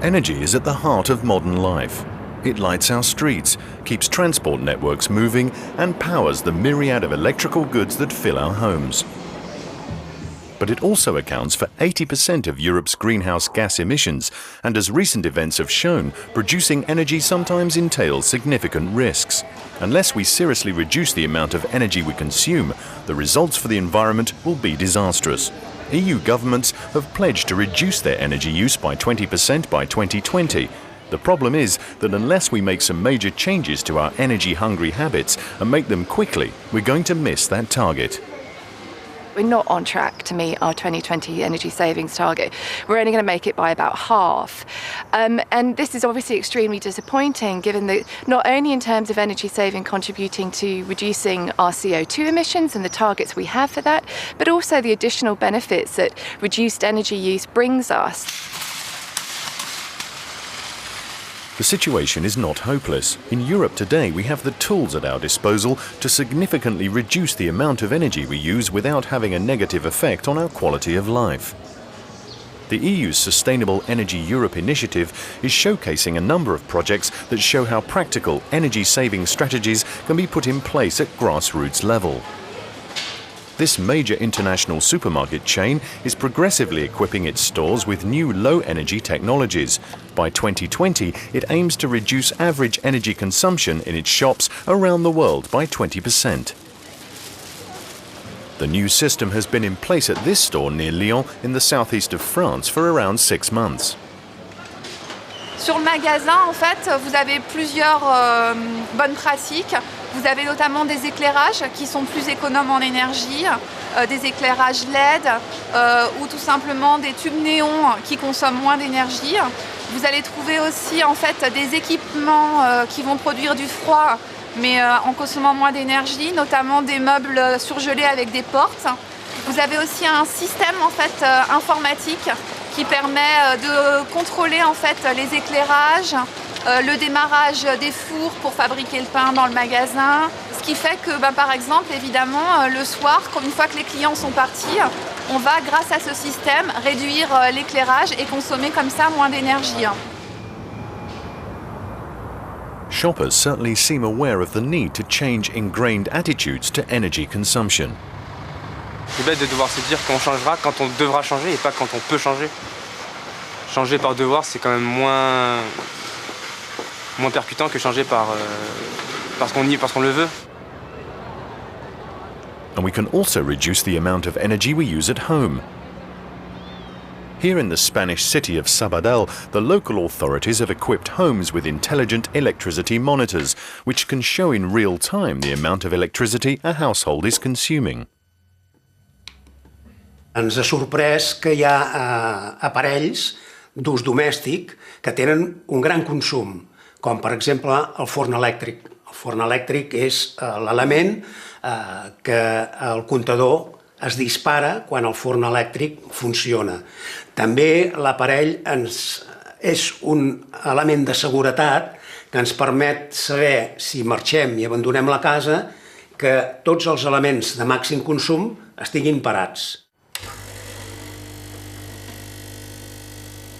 Energy is at the heart of modern life. It lights our streets, keeps transport networks moving, and powers the myriad of electrical goods that fill our homes. But it also accounts for 80% of Europe's greenhouse gas emissions, and as recent events have shown, producing energy sometimes entails significant risks. Unless we seriously reduce the amount of energy we consume, the results for the environment will be disastrous. EU governments have pledged to reduce their energy use by 20% by 2020. The problem is that unless we make some major changes to our energy-hungry habits and make them quickly, we're going to miss that target. We're not on track to meet our 2020 energy savings target. We're only going to make it by about half. And this is obviously extremely disappointing, given that not only in terms of energy saving contributing to reducing our CO2 emissions and the targets we have for that, but also the additional benefits that reduced energy use brings us. The situation is not hopeless. In Europe today, we have the tools at our disposal to significantly reduce the amount of energy we use without having a negative effect on our quality of life. The EU's Sustainable Energy Europe initiative is showcasing a number of projects that show how practical energy-saving strategies can be put in place at grassroots level. This major international supermarket chain is progressively equipping its stores with new low-energy technologies. By 2020, it aims to reduce average energy consumption in its shops around the world by 20%. The new system has been in place at this store near Lyon in the southeast of France for around 6 months. Sur le magasin, en fait, vous avez plusieurs bonnes pratiques. Vous avez notamment des éclairages qui sont plus économes en énergie, des éclairages LED ou tout simplement des tubes néons qui consomment moins d'énergie. Vous allez trouver aussi en fait des équipements qui vont produire du froid mais en consommant moins d'énergie, notamment des meubles surgelés avec des portes. Vous avez aussi un système en fait informatique qui permet de contrôler en fait les éclairages, le démarrage des fours pour fabriquer le pain dans le magasin. Ce qui fait que, par exemple, évidemment, le soir, une fois que les clients sont partis, on va, grâce à ce système, réduire l'éclairage et consommer comme ça moins d'énergie. Shoppers certainly seem aware of the need to change ingrained attitudes to energy consumption. C'est bête de devoir se dire qu'on changera quand on devra changer et pas quand on peut changer. Changer par devoir, c'est quand même moins percutant que changer parce qu'on le veut. And we can also reduce the amount of energy we use at home. Here in the Spanish city of Sabadell, the local authorities have equipped homes with intelligent electricity monitors, which can show in real time the amount of electricity a household is consuming. Ens ha sorprès que hi ha aparells d'ús domèstic que tenen un gran consum, com per exemple el forn elèctric. El forn elèctric és l'element que el comptador es dispara quan el forn elèctric funciona. També l'aparell és un element de seguretat que ens permet saber, si marxem i abandonem la casa, que tots els elements de màxim consum estiguin parats.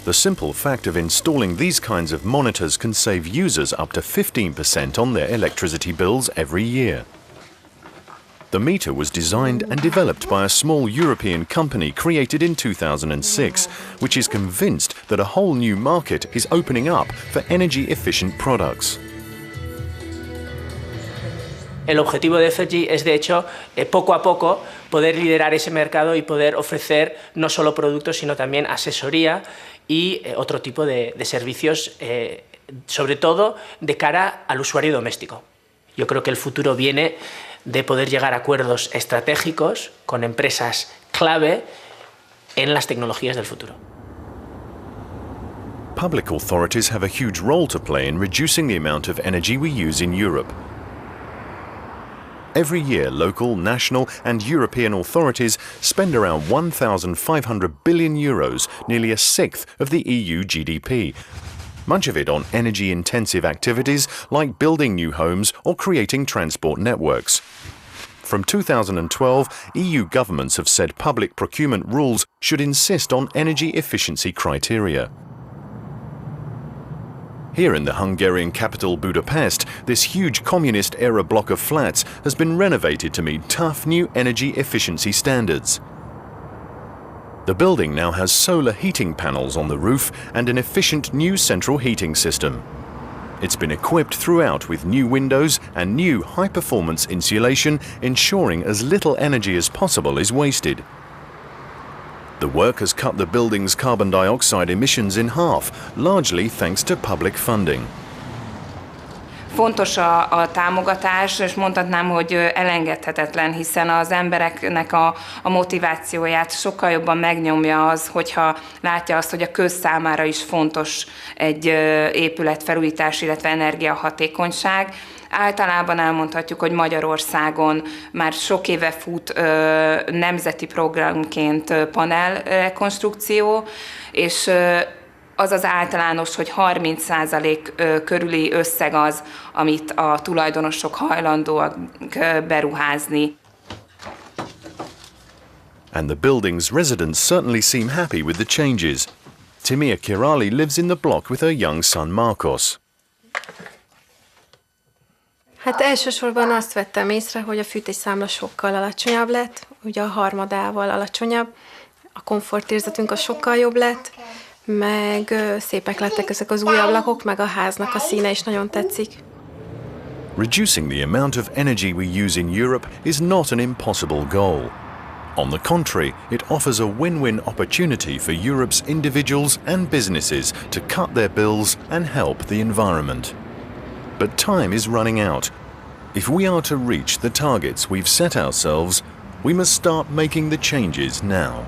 The simple fact of installing these kinds of monitors can save users up to 15% on their electricity bills every year. The meter was designed and developed by a small European company created in 2006, which is convinced that a whole new market is opening up for energy-efficient products. El objetivo de FG es, de hecho, poco a poco poder liderar ese mercado y poder ofrecer no solo productos, sino también asesoría y otro tipo de servicios, sobre todo de cara al usuario doméstico. Yo creo que el futuro viene de poder llegar a acuerdos estratégicos con empresas clave en las tecnologías del futuro. Public authorities have a huge role to play in reducing the amount of energy we use in Europe. Every year, local, national and European authorities spend around 1,500 billion euros, nearly a sixth of the EU GDP. Much of it on energy-intensive activities like building new homes or creating transport networks. From 2012, EU governments have said public procurement rules should insist on energy efficiency criteria. Here in the Hungarian capital Budapest, this huge communist-era block of flats has been renovated to meet tough new energy efficiency standards. The building now has solar heating panels on the roof and an efficient new central heating system. It's been equipped throughout with new windows and new high-performance insulation, ensuring as little energy as possible is wasted. The work has cut the building's carbon dioxide emissions in half, largely thanks to public funding. Fontos a támogatás, és mondhatnám, hogy elengedhetetlen, hiszen az embereknek a motivációját sokkal jobban megnyomja az, hogyha látja azt, hogy a közszámára is fontos egy épületfelújítás, illetve energiahatékonyság. Általában elmondhatjuk, hogy Magyarországon már sok éve fut nemzeti programként panel rekonstrukció, és az az általános, hogy 30% körüli összeg az, amit a tulajdonosok hajlandóak beruházni. And the building's residents certainly seem happy with the changes. Timea Kirali lives in the block with her young son Marcos. Hát elsősorban azt vettem észre, hogy a fűtésszámla sokkal alacsonyabb lett, ugye a harmadával alacsonyabb, a komfortérzetünk a sokkal jobb lett, meg szépek lettek ezek az új ablakok, meg a háznak a színe is nagyon tetszik. Reducing the amount of energy we use in Europe is not an impossible goal. On the contrary, it offers a win-win opportunity for Europe's individuals and businesses to cut their bills and help the environment. But time is running out. If we are to reach the targets we've set ourselves, we must start making the changes now.